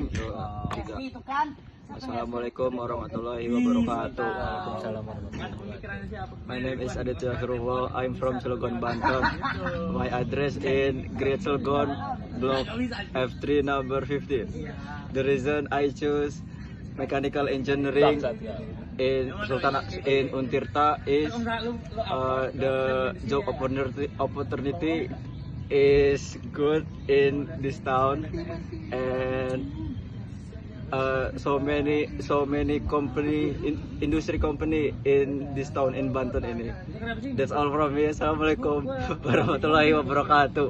Tiga. Assalamualaikum warahmatullahi wabarakatuh. Waalaikumsalam warahmatullahi wabarakatuh. My name is Aditya Kirwal. I'm from Cilegon, Banten. My address in Great Cilegon, Block F3, number 15. The reason I choose mechanical engineering in Untirta is the job opportunity is good in this town, and so many industry company in this town in Banten ini. That's all from me. Assalamualaikum warahmatullahi wabarakatuh.